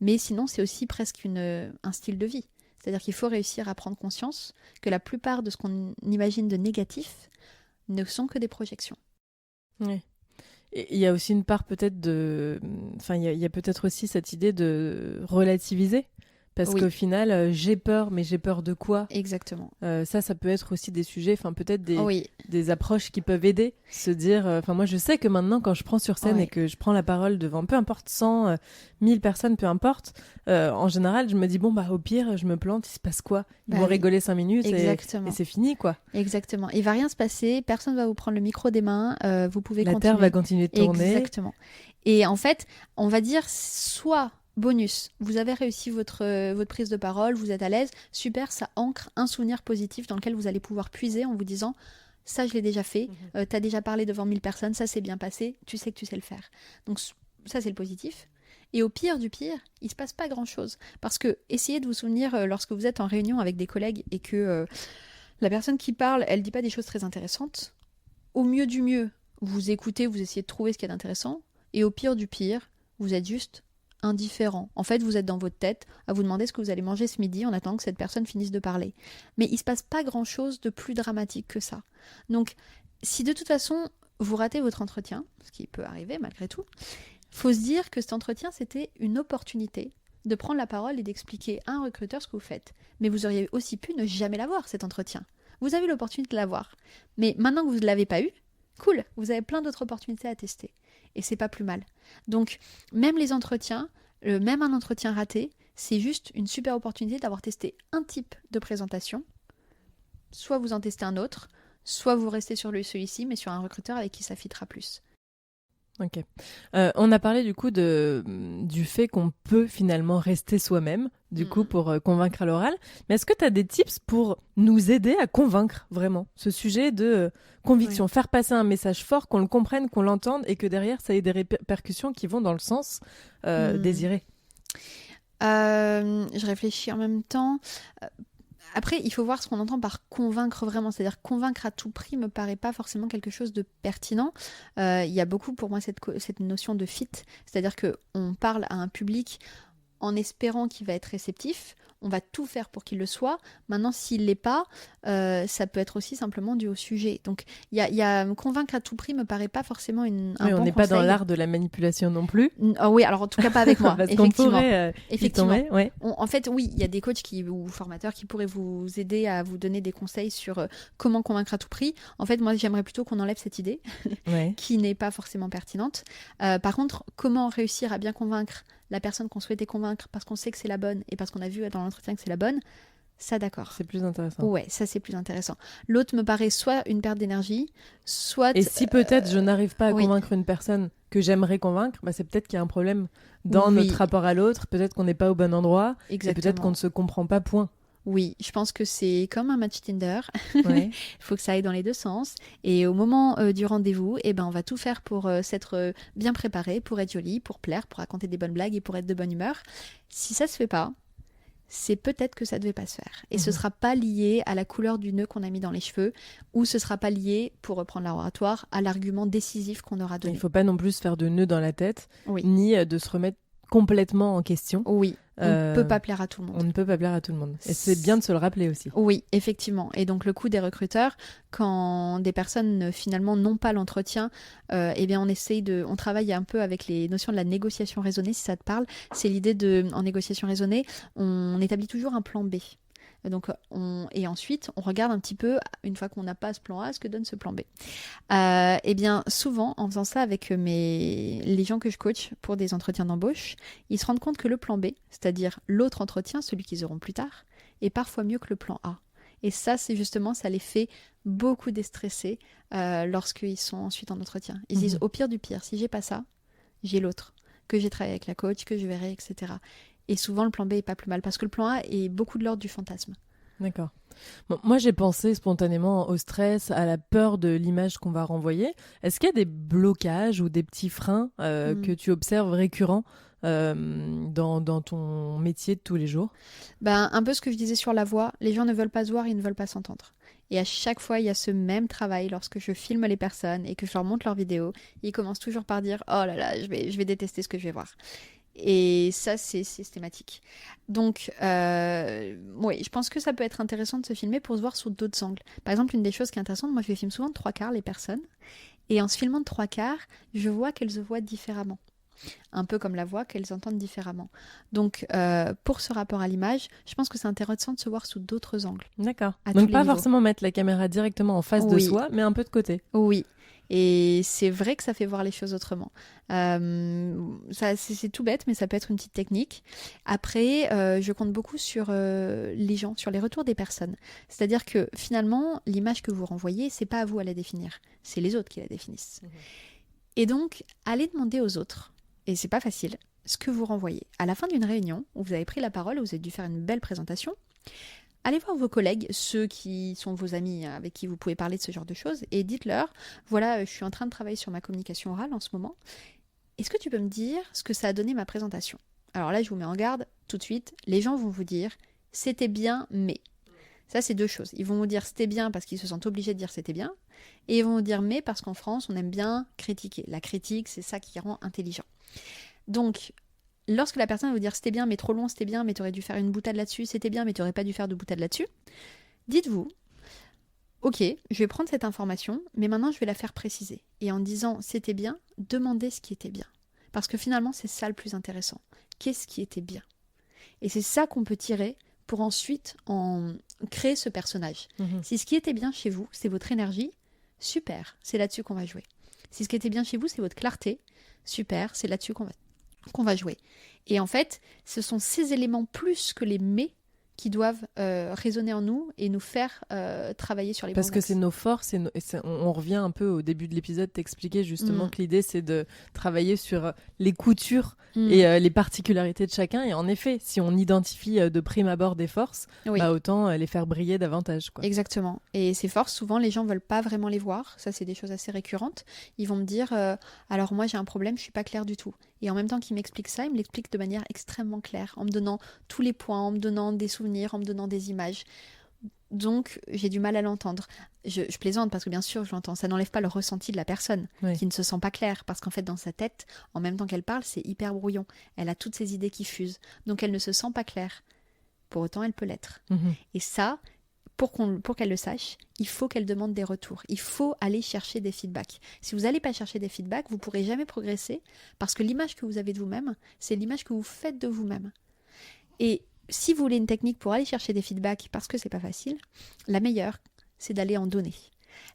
mais sinon c'est aussi presque un style de vie. C'est-à-dire qu'il faut réussir à prendre conscience que la plupart de ce qu'on imagine de négatif ne sont que des projections. Oui. Et il y a aussi une part peut-être il y a peut-être aussi cette idée de relativiser. Parce qu'au final, j'ai peur, mais j'ai peur de quoi ? Exactement. Ça peut être aussi des sujets, peut-être des approches qui peuvent aider. Se dire, moi je sais que maintenant quand je prends sur scène et que je prends la parole devant peu importe 100, 1000 personnes, peu importe, en général je me dis au pire je me plante, il se passe quoi ? Ils vont rigoler 5 minutes et c'est fini quoi. Exactement. Il va rien se passer, personne va vous prendre le micro des mains, vous pouvez continuer. La Terre va continuer de tourner. Exactement. Et en fait, on va dire soit... Bonus, vous avez réussi votre prise de parole, vous êtes à l'aise, super, ça ancre un souvenir positif dans lequel vous allez pouvoir puiser en vous disant « ça je l'ai déjà fait, t'as déjà parlé devant 1000 personnes, ça s'est bien passé, tu sais que tu sais le faire ». Donc ça c'est le positif. Et au pire du pire, il se passe pas grand-chose. Parce que essayez de vous souvenir lorsque vous êtes en réunion avec des collègues et que la personne qui parle, elle dit pas des choses très intéressantes. Au mieux du mieux, vous écoutez, vous essayez de trouver ce qu'il y a d'intéressant. Et au pire du pire, vous êtes juste indifférent. En fait, vous êtes dans votre tête à vous demander ce que vous allez manger ce midi en attendant que cette personne finisse de parler. Mais il se passe pas grand-chose de plus dramatique que ça. Donc, si de toute façon, vous ratez votre entretien, ce qui peut arriver malgré tout, faut se dire que cet entretien, c'était une opportunité de prendre la parole et d'expliquer à un recruteur ce que vous faites. Mais vous auriez aussi pu ne jamais l'avoir, cet entretien. Vous avez l'opportunité de l'avoir. Mais maintenant que vous ne l'avez pas eu, cool, vous avez plein d'autres opportunités à tester. Et c'est pas plus mal. Donc, même les entretiens, même un entretien raté, c'est juste une super opportunité d'avoir testé un type de présentation. Soit vous en testez un autre, soit vous restez sur celui-ci, mais sur un recruteur avec qui ça fitera plus. Ok. On a parlé du coup du fait qu'on peut finalement rester soi-même, du coup, pour convaincre à l'oral. Mais est-ce que tu as des tips pour nous aider à convaincre vraiment ce sujet de conviction, faire passer un message fort, qu'on le comprenne, qu'on l'entende et que derrière ça ait des répercussions qui vont dans le sens désiré? Je réfléchis en même temps. Après, il faut voir ce qu'on entend par convaincre vraiment. C'est-à-dire convaincre à tout prix me paraît pas forcément quelque chose de pertinent. Il y a beaucoup pour moi cette notion de fit. C'est-à-dire qu'on parle à un public en espérant qu'il va être réceptif. On va tout faire pour qu'il le soit. Maintenant, s'il l'est pas, ça peut être aussi simplement dû au sujet. Donc, il y a convaincre à tout prix me paraît pas forcément un bon conseil. On n'est pas dans l'art de la manipulation non plus. Oui, alors en tout cas pas avec moi. Parce qu'on pourrait effectivement. Y tomber, ouais. En fait, oui, il y a des coachs ou formateurs qui pourraient vous aider à vous donner des conseils sur comment convaincre à tout prix. En fait, moi, j'aimerais plutôt qu'on enlève cette idée qui n'est pas forcément pertinente. Par contre, comment réussir à bien convaincre la personne qu'on souhaitait convaincre parce qu'on sait que c'est la bonne et parce qu'on a vu dans l'entretien que c'est la bonne, ça d'accord. C'est plus intéressant. Ouais, ça c'est plus intéressant. L'autre me paraît soit une perte d'énergie, soit... Et si peut-être je n'arrive pas à convaincre une personne que j'aimerais convaincre, c'est peut-être qu'il y a un problème dans notre rapport à l'autre, peut-être qu'on n'est pas au bon endroit, exactement. Et peut-être qu'on ne se comprend pas, point. Oui, je pense que c'est comme un match Tinder. Il faut que ça aille dans les deux sens. Et au moment du rendez-vous, on va tout faire pour s'être bien préparé, pour être joli, pour plaire, pour raconter des bonnes blagues et pour être de bonne humeur. Si ça se fait pas, c'est peut-être que ça devait pas se faire. Et ce sera pas lié à la couleur du nœud qu'on a mis dans les cheveux, ou ce sera pas lié, pour reprendre l'oratoire, à l'argument décisif qu'on aura donné. Il faut pas non plus se faire de nœud dans la tête, ni de se remettre complètement en question. Oui, on ne peut pas plaire à tout le monde. On ne peut pas plaire à tout le monde. Et c'est bien de se le rappeler aussi. Oui, effectivement. Et donc le coup des recruteurs, quand des personnes finalement n'ont pas l'entretien, on travaille un peu avec les notions de la négociation raisonnée, si ça te parle. C'est l'idée en négociation raisonnée, on établit toujours un plan B. Donc, et ensuite, on regarde un petit peu, une fois qu'on n'a pas ce plan A, ce que donne ce plan B. Souvent, en faisant ça avec les gens que je coach pour des entretiens d'embauche, ils se rendent compte que le plan B, c'est-à-dire l'autre entretien, celui qu'ils auront plus tard, est parfois mieux que le plan A. Et ça, c'est justement, ça les fait beaucoup déstresser lorsqu'ils sont ensuite en entretien. Ils disent, au pire du pire, si j'ai pas ça, j'ai l'autre, que j'ai travaillé avec la coach, que je verrai, etc. Et souvent, le plan B est pas plus mal, parce que le plan A est beaucoup de l'ordre du fantasme. D'accord. Bon, moi, j'ai pensé spontanément au stress, à la peur de l'image qu'on va renvoyer. Est-ce qu'il y a des blocages ou des petits freins que tu observes récurrents dans ton métier de tous les jours? Un peu ce que je disais sur la voix. Les gens ne veulent pas se voir, ils ne veulent pas s'entendre. Et à chaque fois, il y a ce même travail lorsque je filme les personnes et que je leur montre leurs vidéos. Ils commencent toujours par dire « Oh là là, je vais détester ce que je vais voir ». Et ça, c'est systématique. Donc, je pense que ça peut être intéressant de se filmer pour se voir sous d'autres angles. Par exemple, une des choses qui est intéressante, moi, je filme souvent de 3/4 les personnes. Et en se filmant de 3/4, je vois qu'elles se voient différemment. Un peu comme la voix, qu'elles entendent différemment. Donc, pour ce rapport à l'image, je pense que c'est intéressant de se voir sous d'autres angles. D'accord. Donc, pas forcément mettre la caméra directement en face de soi, mais un peu de côté. Oui. Et c'est vrai que ça fait voir les choses autrement. C'est tout bête, mais ça peut être une petite technique. Après, je compte beaucoup sur les gens, sur les retours des personnes. C'est-à-dire que finalement, l'image que vous renvoyez, c'est pas à vous à la définir. C'est les autres qui la définissent. Et donc, allez demander aux autres, et c'est pas facile, ce que vous renvoyez. À la fin d'une réunion, où vous avez pris la parole, où vous avez dû faire une belle présentation, allez voir vos collègues, ceux qui sont vos amis avec qui vous pouvez parler de ce genre de choses, et dites-leur, voilà, je suis en train de travailler sur ma communication orale en ce moment. Est-ce que tu peux me dire ce que ça a donné ma présentation ? Alors là, je vous mets en garde tout de suite. Les gens vont vous dire, c'était bien, mais. Ça, c'est deux choses. Ils vont vous dire c'était bien parce qu'ils se sentent obligés de dire c'était bien, et ils vont vous dire mais parce qu'en France, on aime bien critiquer. La critique, c'est ça qui rend intelligent. Donc, lorsque la personne va vous dire c'était bien, mais trop long, c'était bien, mais tu aurais dû faire une boutade là-dessus, c'était bien, mais tu n'aurais pas dû faire de boutade là-dessus, dites-vous, ok, je vais prendre cette information, mais maintenant je vais la faire préciser. Et en disant c'était bien, demandez ce qui était bien. Parce que finalement, c'est ça le plus intéressant. Qu'est-ce qui était bien ? Et c'est ça qu'on peut tirer pour ensuite en créer ce personnage. Si ce qui était bien chez vous, c'est votre énergie, super, c'est là-dessus qu'on va jouer. Si ce qui était bien chez vous, c'est votre clarté, super, c'est là-dessus qu'on va jouer. Et en fait, ce sont ces éléments plus que les mais qui doivent résonner en nous et nous faire travailler sur les bons axes. Parce que c'est nos forces, on revient un peu au début de l'épisode, t'expliquer justement que l'idée c'est de travailler sur les coutures et les particularités de chacun. Et en effet, si on identifie de prime abord des forces, autant les faire briller davantage, quoi. Exactement. Et ces forces, souvent, les gens ne veulent pas vraiment les voir. Ça, c'est des choses assez récurrentes. Ils vont me dire, alors moi j'ai un problème, je ne suis pas claire du tout. Et en même temps qu'il m'explique ça, il me l'explique de manière extrêmement claire, en me donnant tous les points, en me donnant des souvenirs, en me donnant des images. donc j'ai du mal à l'entendre. Je plaisante parce que bien sûr je l'entends, ça n'enlève pas le ressenti de la personne qui ne se sent pas claire, parce qu'en fait dans sa tête, en même temps qu'elle parle, c'est hyper brouillon. Elle a toutes ses idées qui fusent, donc elle ne se sent pas claire. Pour autant, elle peut l'être. Et ça, pour qu'elle le sache, il faut qu'elle demande des retours. Il faut aller chercher des feedbacks. Si vous n'allez pas chercher des feedbacks, vous ne pourrez jamais progresser, parce que l'image que vous avez de vous-même, c'est l'image que vous faites de vous-même. Et si vous voulez une technique pour aller chercher des feedbacks, parce que c'est pas facile, la meilleure, c'est d'aller en donner.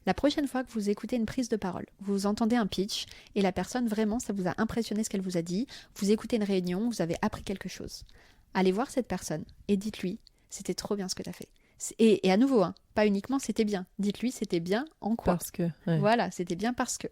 La prochaine fois que vous écoutez une prise de parole, vous entendez un pitch et la personne, vraiment, ça vous a impressionné ce qu'elle vous a dit, vous écoutez une réunion, vous avez appris quelque chose. Allez voir cette personne et dites-lui, c'était trop bien ce que tu as fait. Et à nouveau, pas uniquement c'était bien, dites-lui c'était bien en quoi. Parce que. Voilà, c'était bien parce que.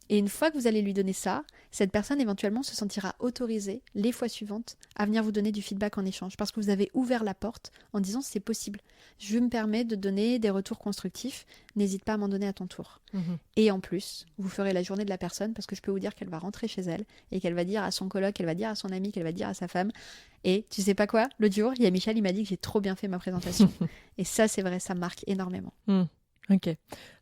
Et une fois que vous allez lui donner ça, cette personne éventuellement se sentira autorisée les fois suivantes à venir vous donner du feedback en échange, parce que vous avez ouvert la porte en disant c'est possible. Je me permets de donner des retours constructifs, n'hésite pas à m'en donner à ton tour. Et en plus, vous ferez la journée de la personne, parce que je peux vous dire qu'elle va rentrer chez elle et qu'elle va dire à son coloc, qu'elle va dire à son ami, qu'elle va dire à sa femme. Et tu sais pas quoi, l'autre jour, il y a Michel, il m'a dit que j'ai trop bien fait ma présentation. Et ça, c'est vrai, ça marque énormément. Ok.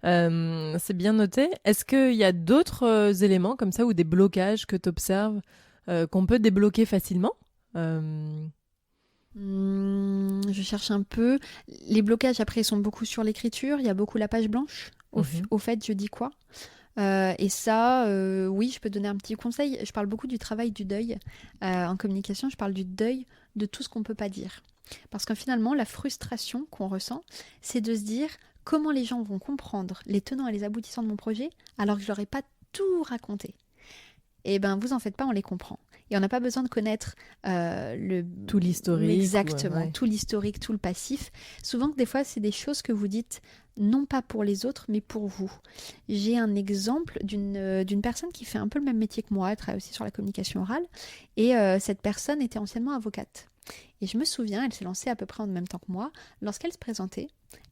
C'est bien noté. Est-ce qu'il y a d'autres éléments comme ça ou des blocages que tu observes qu'on peut débloquer facilement Je cherche un peu. Les blocages, après, ils sont beaucoup sur l'écriture. Il y a beaucoup la page blanche. Au fait, je dis quoi et ça, oui, je peux donner un petit conseil. Je parle beaucoup du travail du deuil. En communication, je parle du deuil de tout ce qu'on ne peut pas dire. Parce que finalement, la frustration qu'on ressent, c'est de se dire comment les gens vont comprendre les tenants et les aboutissants de mon projet alors que je leur ai pas tout raconté. Eh bien, vous en faites pas, on les comprend. Et on n'a pas besoin de connaître tout l'historique. Exactement, tout l'historique, tout le passif. Souvent, des fois, c'est des choses que vous dites non pas pour les autres, mais pour vous. J'ai un exemple d'une personne qui fait un peu le même métier que moi, elle travaille aussi sur la communication orale, et cette personne était anciennement avocate. Et je me souviens, elle s'est lancée à peu près en même temps que moi. Lorsqu'elle se présentait,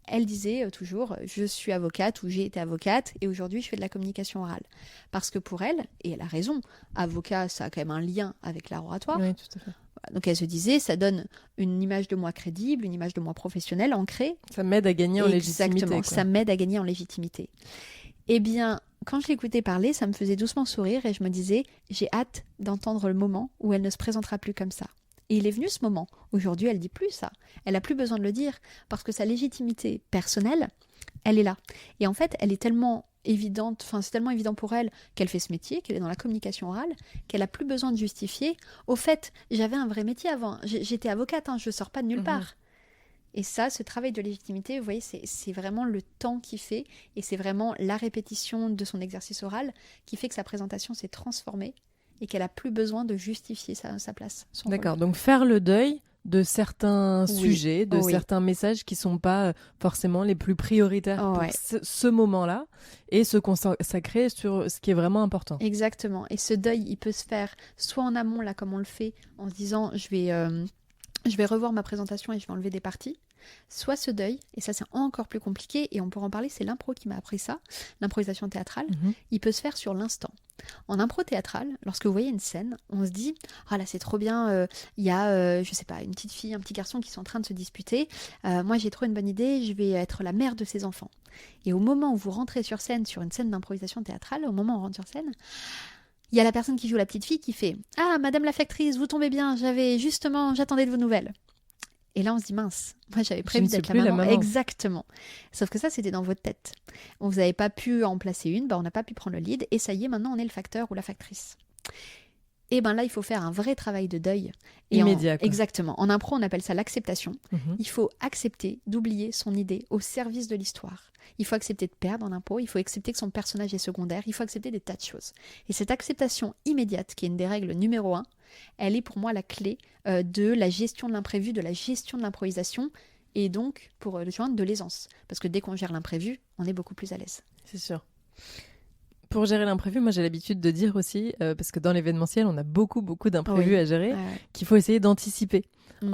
elle disait toujours « je suis avocate » ou « j'ai été avocate et aujourd'hui je fais de la communication orale ». Parce que pour elle, et elle a raison, avocat ça a quand même un lien avec l'art oratoire. Oui, tout à fait. Donc elle se disait, ça donne une image de moi crédible, une image de moi professionnelle, ancrée. Ça m'aide à gagner en légitimité. Exactement, ça m'aide à gagner en légitimité. Eh bien, quand je l'écoutais parler, ça me faisait doucement sourire et je me disais, j'ai hâte d'entendre le moment où elle ne se présentera plus comme ça. Et il est venu ce moment. Aujourd'hui, elle dit plus ça. Elle n'a plus besoin de le dire parce que sa légitimité personnelle, elle est là. Et en fait, elle est tellement évidente, c'est tellement évident pour elle qu'elle fait ce métier, qu'elle est dans la communication orale, qu'elle n'a plus besoin de justifier. Au fait, j'avais un vrai métier avant. J'étais avocate, je ne sors pas de nulle part. Et ça, ce travail de légitimité, vous voyez, c'est vraiment le temps qui fait et c'est vraiment la répétition de son exercice oral qui fait que sa présentation s'est transformée et qu'elle n'a plus besoin de justifier sa place. D'accord, donc faire le deuil de certains sujets, de certains messages qui ne sont pas forcément les plus prioritaires pour ce moment-là et se consacrer sur ce qui est vraiment important. Exactement, et ce deuil, il peut se faire soit en amont, là comme on le fait, en se disant je vais revoir ma présentation et je vais enlever des parties, soit ce deuil, et ça c'est encore plus compliqué, et on pourra en parler, c'est l'impro qui m'a appris ça, l'improvisation théâtrale, il peut se faire sur l'instant. En impro théâtrale, lorsque vous voyez une scène, on se dit « Ah là c'est trop bien, il y a, je sais pas, une petite fille, un petit garçon qui sont en train de se disputer, moi j'ai trop une bonne idée, je vais être la mère de ces enfants. » Et au moment où vous rentrez sur scène, sur une scène d'improvisation théâtrale, au moment où on rentre sur scène, il y a la personne qui joue la petite fille qui fait « Ah, madame la factrice, vous tombez bien, j'attendais de vos nouvelles. » Et là, on se dit, mince, moi j'avais prévu d'être la maman. Exactement. Sauf que ça, c'était dans votre tête. Vous n'avez pas pu en placer une, on n'a pas pu prendre le lead, et ça y est, maintenant on est le facteur ou la factrice. Et bien là, il faut faire un vrai travail de deuil. Immédiat. Exactement. En impro, on appelle ça l'acceptation. Il faut accepter d'oublier son idée au service de l'histoire. Il faut accepter de perdre en impro, il faut accepter que son personnage est secondaire, il faut accepter des tas de choses. Et cette acceptation immédiate, qui est une des règles numéro 1, elle est pour moi la clé de la gestion de l'imprévu, de la gestion de l'improvisation, et donc, pour le joindre, de l'aisance. Parce que dès qu'on gère l'imprévu, on est beaucoup plus à l'aise. C'est sûr. Pour gérer l'imprévu, moi j'ai l'habitude de dire aussi, parce que dans l'événementiel, on a beaucoup d'imprévus à gérer, qu'il faut essayer d'anticiper.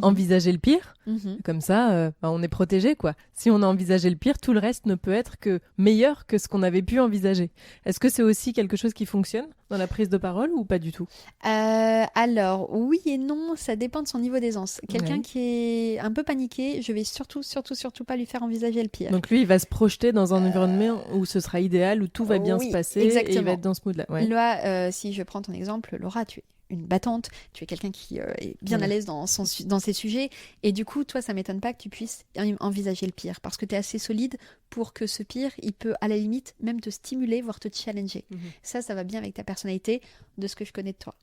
envisager le pire. Mhm. Comme ça, on est protégé, quoi. Si on a envisagé le pire, tout le reste ne peut être que meilleur que ce qu'on avait pu envisager. Est-ce que c'est aussi quelque chose qui fonctionne dans la prise de parole ou pas du tout? Alors, oui et non, ça dépend de son niveau d'aisance. Quelqu'un Ouais. qui est un peu paniqué, je vais surtout pas lui faire envisager le pire. Donc lui, il va se projeter dans un environnement où ce sera idéal, où tout va bien oui, se passer, et il exactement. va être dans ce mood-là. Ouais. Là, si je prends ton exemple, Laura, tu es une battante, tu es quelqu'un qui est bien à l'aise dans ces sujets, et du coup, toi, ça m'étonne pas que tu puisses envisager le pire, parce que tu es assez solide pour que ce pire, il peut, à la limite, même te stimuler, voire te challenger. Mhm. Ça va bien avec ta personnalité, de ce que je connais de toi.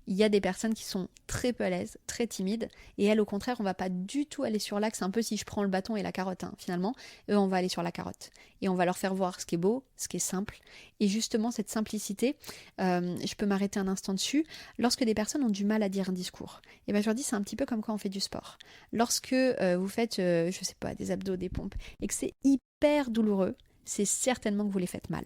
Il y a des personnes qui sont très peu à l'aise, très timides, et elles, au contraire, on va pas du tout aller sur l'axe, un peu si je prends le bâton et la carotte, finalement, eux, on va aller sur la carotte. Et on va leur faire voir ce qui est beau, ce qui est simple. Et justement, cette simplicité, je peux m'arrêter un instant dessus, lorsque des personnes ont du mal à dire un discours. Et ben, je leur dis, c'est un petit peu comme quand on fait du sport. Lorsque vous faites, je sais pas, des abdos, des pompes, et que c'est hyper douloureux, c'est certainement que vous les faites mal.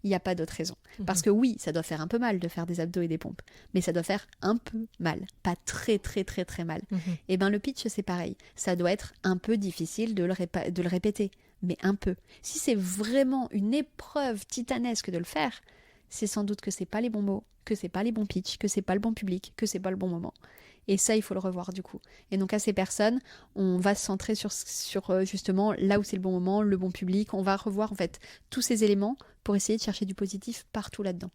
Il n'y a pas d'autre raison. Parce que oui, ça doit faire un peu mal de faire des abdos et des pompes, mais ça doit faire un peu mal, pas très très très très mal. Et bien le pitch, c'est pareil. Ça doit être un peu difficile de le répéter, mais un peu. Si c'est vraiment une épreuve titanesque de le faire, c'est sans doute que c'est pas les bons mots, que c'est pas les bons pitchs, que c'est pas le bon public, que c'est pas le bon moment. Et ça, il faut le revoir du coup. Et donc à ces personnes, on va se centrer sur justement là où c'est le bon moment, le bon public. On va revoir en fait tous ces éléments pour essayer de chercher du positif partout là-dedans.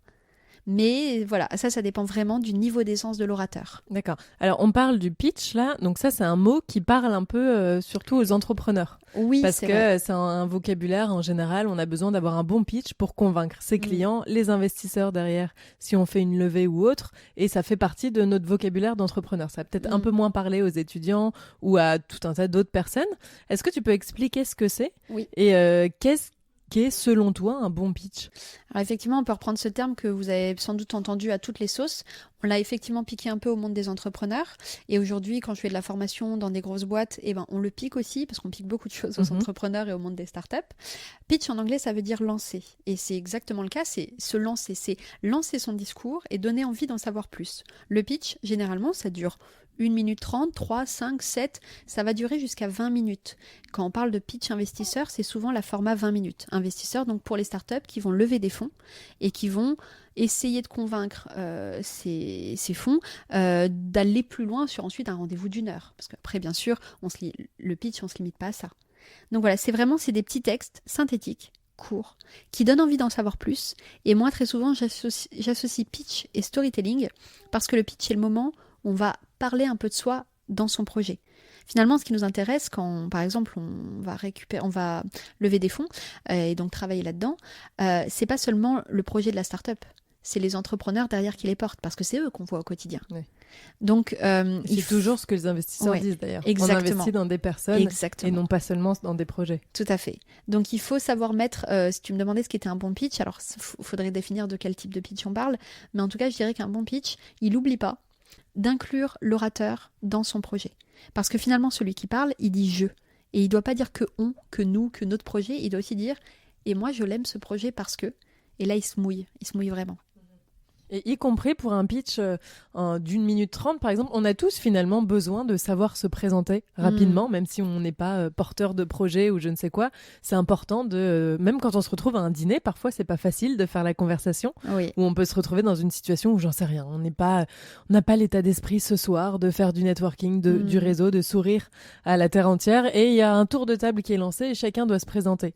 Mais voilà, ça dépend vraiment du niveau d'essence de l'orateur. D'accord. Alors, on parle du pitch, là. Donc ça, c'est un mot qui parle un peu surtout aux entrepreneurs. Oui, Parce c'est que vrai. c'est un vocabulaire, en général, on a besoin d'avoir un bon pitch pour convaincre ses clients, les investisseurs derrière, si on fait une levée ou autre. Et ça fait partie de notre vocabulaire d'entrepreneur. Ça va peut-être un peu moins parler aux étudiants ou à tout un tas d'autres personnes. Est-ce que tu peux expliquer ce que c'est? Oui. Et qu'est-ce qu'est, selon toi, un bon pitch? Alors effectivement, on peut reprendre ce terme que vous avez sans doute entendu à toutes les sauces. On l'a effectivement piqué un peu au monde des entrepreneurs. Et aujourd'hui, quand je fais de la formation dans des grosses boîtes, on le pique aussi, parce qu'on pique beaucoup de choses aux entrepreneurs et au monde des startups. Pitch en anglais, ça veut dire lancer. Et c'est exactement le cas, c'est se lancer. C'est lancer son discours et donner envie d'en savoir plus. Le pitch, généralement, ça dure 1 minute 30, 3, 5, 7, ça va durer jusqu'à 20 minutes. Quand on parle de pitch investisseur, c'est souvent la format 20 minutes. Investisseurs, donc pour les startups qui vont lever des fonds et qui vont essayer de convaincre ces fonds d'aller plus loin sur ensuite un rendez-vous d'1 heure. Parce qu'après, bien sûr, le pitch, on ne se limite pas à ça. Donc voilà, c'est des petits textes synthétiques, courts, qui donnent envie d'en savoir plus. Et moi, très souvent, j'associe pitch et storytelling parce que le pitch, c'est le moment où on va parler un peu de soi dans son projet. Finalement, ce qui nous intéresse quand, par exemple, on va lever des fonds et donc travailler là-dedans, c'est pas seulement le projet de la start-up, c'est les entrepreneurs derrière qui les portent, parce que c'est eux qu'on voit au quotidien. Oui. Donc, c'est toujours ce que les investisseurs disent d'ailleurs. Exactement. On investit dans des personnes Exactement. et non pas seulement dans des projets. Tout à fait. Donc il faut savoir mettre, si tu me demandais ce qu'était un bon pitch, alors il faudrait définir de quel type de pitch on parle, mais en tout cas je dirais qu'un bon pitch, il n'oublie pas d'inclure l'orateur dans son projet. Parce que finalement celui qui parle, il dit je. Et il ne doit pas dire que on, que nous, que notre projet, il doit aussi dire et moi je l'aime ce projet parce que, et là il se mouille vraiment. Et y compris pour un pitch d'1 minute 30, par exemple, on a tous finalement besoin de savoir se présenter rapidement, même si on n'est pas porteur de projet ou je ne sais quoi. C'est important même quand on se retrouve à un dîner, parfois c'est pas facile de faire la conversation, Oui. où on peut se retrouver dans une situation où j'en sais rien. On n'a pas l'état d'esprit ce soir de faire du networking, du réseau, de sourire à la terre entière. Et il y a un tour de table qui est lancé et chacun doit se présenter.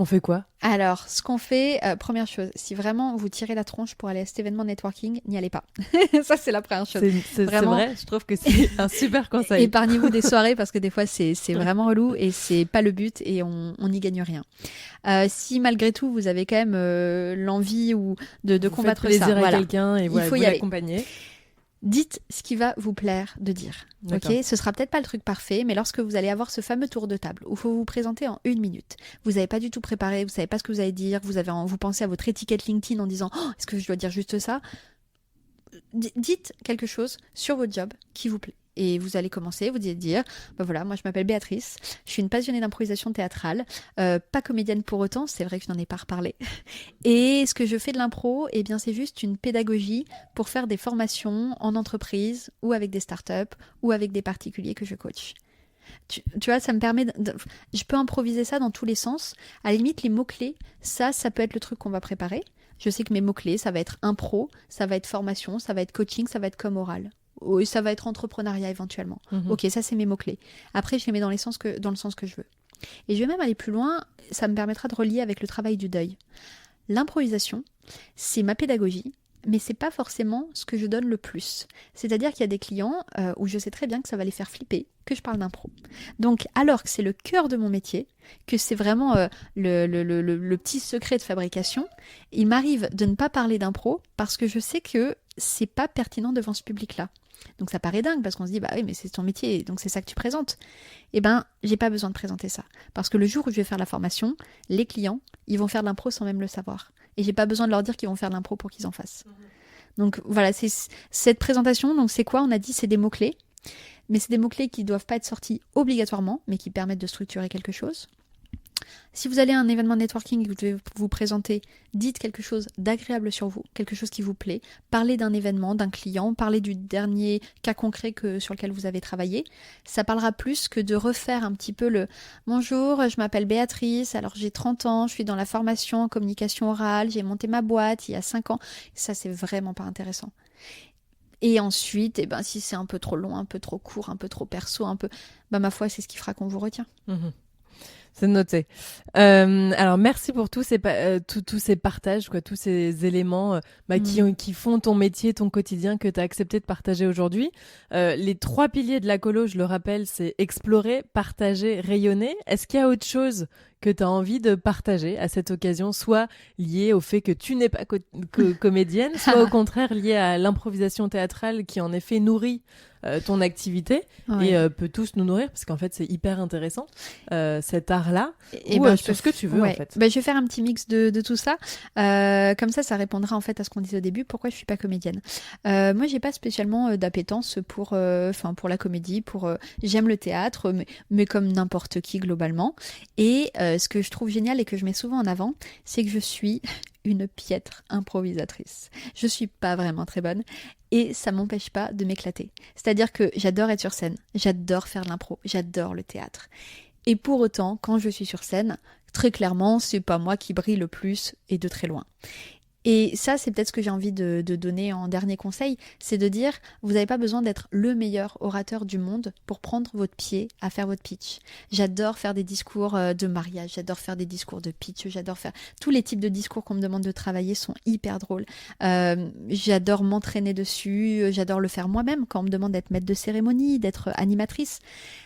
On fait quoi? Alors, ce qu'on fait, première chose, si vraiment vous tirez la tronche pour aller à cet événement networking, n'y allez pas. Ça, c'est la première chose. C'est Vraiment. vrai, je trouve que c'est un super conseil. Épargnez-vous des soirées parce que des fois, c'est vraiment relou et c'est pas le but et on n'y gagne rien. Si malgré tout, vous avez quand même l'envie ou de combattre plaisir ça, à quelqu'un et il voilà, faut vous y aller. l'accompagner. Dites ce qui va vous plaire de dire. D'accord. Ok, ce sera peut-être pas le truc parfait, mais lorsque vous allez avoir ce fameux tour de table où il faut vous présenter en 1 minute, vous n'avez pas du tout préparé, vous savez pas ce que vous allez dire, vous pensez à votre étiquette LinkedIn en disant oh, est-ce que je dois dire juste ça? Dites quelque chose sur votre job qui vous plaît. Et vous allez commencer, vous allez dire, voilà, moi je m'appelle Béatrice, je suis une passionnée d'improvisation théâtrale, pas comédienne pour autant, c'est vrai que je n'en ai pas reparlé. Et ce que je fais de l'impro, eh bien c'est juste une pédagogie pour faire des formations en entreprise ou avec des startups ou avec des particuliers que je coach. Tu vois, ça me permet je peux improviser ça dans tous les sens. À la limite, les mots-clés, ça peut être le truc qu'on va préparer. Je sais que mes mots-clés, ça va être impro, ça va être formation, ça va être coaching, ça va être com oral. Et ça va être entrepreneuriat éventuellement. Ok, ça c'est mes mots-clés. Après, je les mets dans le sens que je veux. Et je vais même aller plus loin, ça me permettra de relier avec le travail du deuil. L'improvisation, c'est ma pédagogie, mais c'est pas forcément ce que je donne le plus. C'est-à-dire qu'il y a des clients où je sais très bien que ça va les faire flipper, que je parle d'impro. Donc, alors que c'est le cœur de mon métier, que c'est vraiment le petit secret de fabrication, il m'arrive de ne pas parler d'impro parce que je sais que c'est pas pertinent devant ce public-là. Donc ça paraît dingue parce qu'on se dit, bah oui, mais c'est ton métier, donc c'est ça que tu présentes. Eh ben, j'ai pas besoin de présenter ça. Parce que le jour où je vais faire la formation, les clients, ils vont faire de l'impro sans même le savoir. Et j'ai pas besoin de leur dire qu'ils vont faire de l'impro pour qu'ils en fassent. Donc voilà, c'est cette présentation. Donc c'est quoi ? On a dit c'est des mots-clés. Mais c'est des mots-clés qui ne doivent pas être sortis obligatoirement, mais qui permettent de structurer quelque chose. Si vous allez à un événement networking et que vous devez vous présenter, dites quelque chose d'agréable sur vous, quelque chose qui vous plaît. Parlez d'un événement, d'un client, parlez du dernier cas concret sur lequel vous avez travaillé. Ça parlera plus que de refaire un petit peu le « Bonjour, je m'appelle Béatrice, alors j'ai 30 ans, je suis dans la formation en communication orale, j'ai monté ma boîte il y a 5 ans. » Ça, c'est vraiment pas intéressant. Et ensuite, si c'est un peu trop long, un peu trop court, un peu trop perso, ma foi, c'est ce qui fera qu'on vous retient. C'est noté. Alors merci pour tous ces partages, quoi, tous ces éléments qui font ton métier, ton quotidien, que tu as accepté de partager aujourd'hui. Les 3 piliers de la colo, je le rappelle, c'est explorer, partager, rayonner. Est-ce qu'il y a autre chose que tu as envie de partager à cette occasion, soit lié au fait que tu n'es pas comédienne, soit au contraire lié à l'improvisation théâtrale qui en effet nourrit ton activité et peut tous nous nourrir, parce qu'en fait c'est hyper intéressant cet art-là, ou je fais ce que tu veux en fait. Je vais faire un petit mix de tout ça, comme ça répondra en fait à ce qu'on disait au début, pourquoi je suis pas comédienne. Moi j'ai pas spécialement d'appétence pour la comédie, j'aime le théâtre, mais comme n'importe qui globalement, et ce que je trouve génial et que je mets souvent en avant, c'est que je suis une piètre improvisatrice. Je suis pas vraiment très bonne et ça m'empêche pas de m'éclater. C'est-à-dire que j'adore être sur scène, j'adore faire de l'impro, j'adore le théâtre. Et pour autant, quand je suis sur scène, très clairement, c'est pas moi qui brille le plus et de très loin. Et ça, c'est peut-être ce que j'ai envie de donner en dernier conseil, c'est de dire, vous n'avez pas besoin d'être le meilleur orateur du monde pour prendre votre pied à faire votre pitch. J'adore faire des discours de mariage, j'adore faire des discours de pitch, j'adore faire... Tous les types de discours qu'on me demande de travailler sont hyper drôles. J'adore m'entraîner dessus, j'adore le faire moi-même quand on me demande d'être maître de cérémonie, d'être animatrice.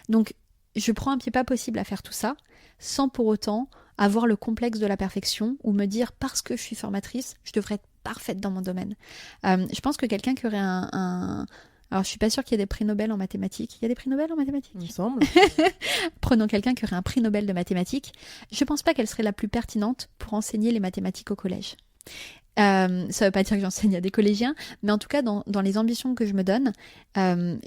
Donc, je prends un pied pas possible à faire tout ça, sans pour autant avoir le complexe de la perfection ou me dire parce que je suis formatrice, je devrais être parfaite dans mon domaine. Je pense que quelqu'un qui aurait alors je suis pas sûre qu'il y ait des prix Nobel en mathématiques. Il y a des prix Nobel en mathématiques ? Il me semble. Prenons quelqu'un qui aurait un prix Nobel de mathématiques. Je pense pas qu'elle serait la plus pertinente pour enseigner les mathématiques au collège. Ça veut pas dire que j'enseigne à des collégiens, mais en tout cas dans les ambitions que je me donne,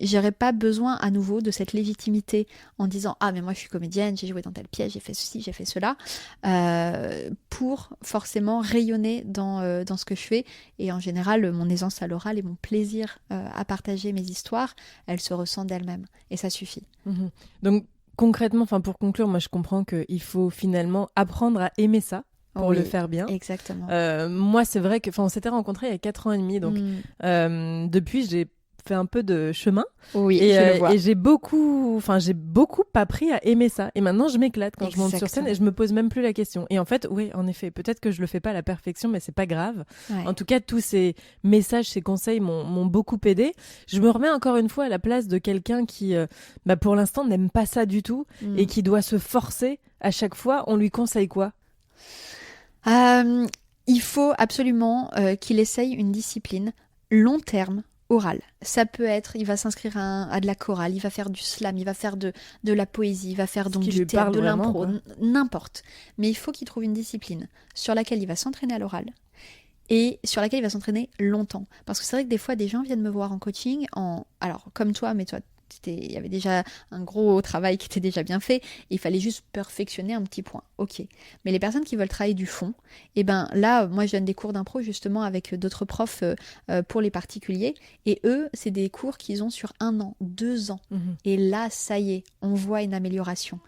j'aurais pas besoin à nouveau de cette légitimité en disant mais moi je suis comédienne, j'ai joué dans telle pièce, j'ai fait ceci, j'ai fait cela, pour forcément rayonner dans ce que je fais. Et en général, mon aisance à l'oral et mon plaisir à partager mes histoires, elle se ressent d'elle-même et ça suffit. Donc concrètement, pour conclure, moi je comprends qu'il faut finalement apprendre à aimer ça pour le faire bien. Exactement. Moi, c'est vrai que, on s'était rencontrés il y a 4 ans et demi, donc depuis, j'ai fait un peu de chemin. Oui, je le vois. Et j'ai beaucoup appris à aimer ça. Et maintenant, je m'éclate quand je monte sur scène et je me pose même plus la question. Et en fait, oui, en effet, peut-être que je le fais pas à la perfection, mais c'est pas grave. Ouais. En tout cas, tous ces messages, ces conseils m'ont beaucoup aidé. Je me remets encore une fois à la place de quelqu'un qui, pour l'instant, n'aime pas ça du tout et qui doit se forcer à chaque fois. On lui conseille quoi ? Il faut absolument qu'il essaye une discipline long terme orale. Ça peut être, il va s'inscrire à de la chorale, il va faire du slam, il va faire de la poésie, il va faire donc du théâtre, de l'impro, n'importe. Mais il faut qu'il trouve une discipline sur laquelle il va s'entraîner à l'oral et sur laquelle il va s'entraîner longtemps. Parce que c'est vrai que des fois, des gens viennent me voir en coaching, alors comme toi, mais toi, il y avait déjà un gros travail qui était déjà bien fait. Il fallait juste perfectionner un petit point. Ok. Mais les personnes qui veulent travailler du fond, et ben là, moi je donne des cours d'impro justement avec d'autres profs pour les particuliers. Et eux, c'est des cours qu'ils ont sur 1 an, 2 ans. Et là, ça y est, on voit une amélioration.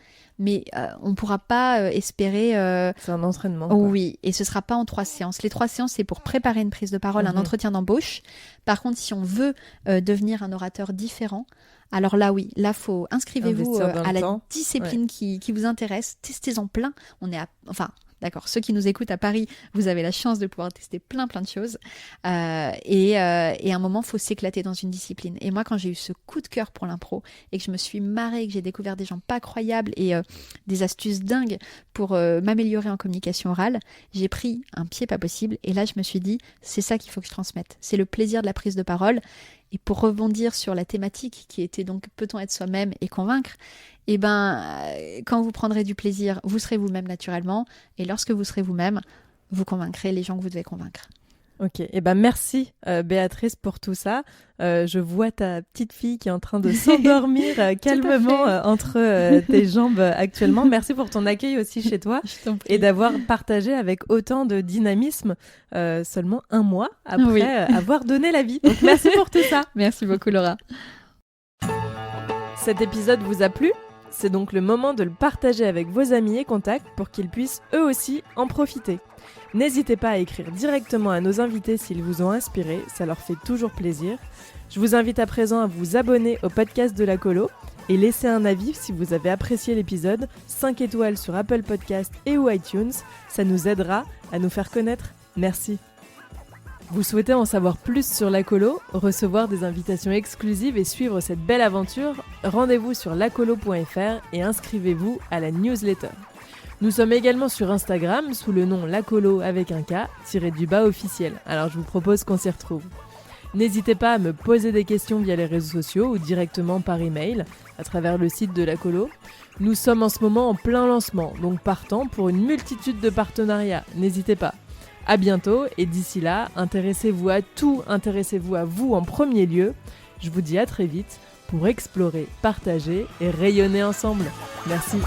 Mais on ne pourra pas espérer... C'est un entraînement. Quoi. Oui, et ce ne sera pas en 3 séances. Les 3 séances, c'est pour préparer une prise de parole, un entretien d'embauche. Par contre, si on veut devenir un orateur différent, alors là, oui, là, inscrivez-vous à la discipline qui vous intéresse. Testez-en plein. D'accord, ceux qui nous écoutent à Paris, vous avez la chance de pouvoir tester plein de choses. Et à un moment, il faut s'éclater dans une discipline. Et moi, quand j'ai eu ce coup de cœur pour l'impro et que je me suis marrée, que j'ai découvert des gens pas croyables et des astuces dingues pour m'améliorer en communication orale, j'ai pris un pied pas possible. Et là, je me suis dit, c'est ça qu'il faut que je transmette. C'est le plaisir de la prise de parole. Et pour rebondir sur la thématique qui était donc peut-on être soi-même et convaincre, eh ben, quand vous prendrez du plaisir, vous serez vous-même naturellement. Et lorsque vous serez vous-même, vous convaincrez les gens que vous devez convaincre. Ok, et ben merci Béatrice pour tout ça. Je vois ta petite fille qui est en train de s'endormir calmement entre tes jambes actuellement. Merci pour ton accueil aussi chez toi et d'avoir partagé avec autant de dynamisme seulement 1 mois après avoir donné la vie. Donc merci pour tout ça. Merci beaucoup Laura. Cet épisode vous a plu ? C'est donc le moment de le partager avec vos amis et contacts pour qu'ils puissent eux aussi en profiter. N'hésitez pas à écrire directement à nos invités s'ils vous ont inspiré, ça leur fait toujours plaisir. Je vous invite à présent à vous abonner au podcast de la Colo et laisser un avis si vous avez apprécié l'épisode, 5 étoiles sur Apple Podcast et ou iTunes, ça nous aidera à nous faire connaître. Merci. Vous souhaitez en savoir plus sur la Colo, recevoir des invitations exclusives et suivre cette belle aventure, rendez-vous sur lacolo.fr et inscrivez-vous à la newsletter. Nous sommes également sur Instagram sous le nom lacolo avec un K, _ officiel. Alors je vous propose qu'on s'y retrouve. N'hésitez pas à me poser des questions via les réseaux sociaux ou directement par email à travers le site de la Colo. Nous sommes en ce moment en plein lancement, donc partant pour une multitude de partenariats. N'hésitez pas. À bientôt et d'ici là, intéressez-vous à tout, intéressez-vous à vous en premier lieu. Je vous dis à très vite pour explorer, partager et rayonner ensemble. Merci.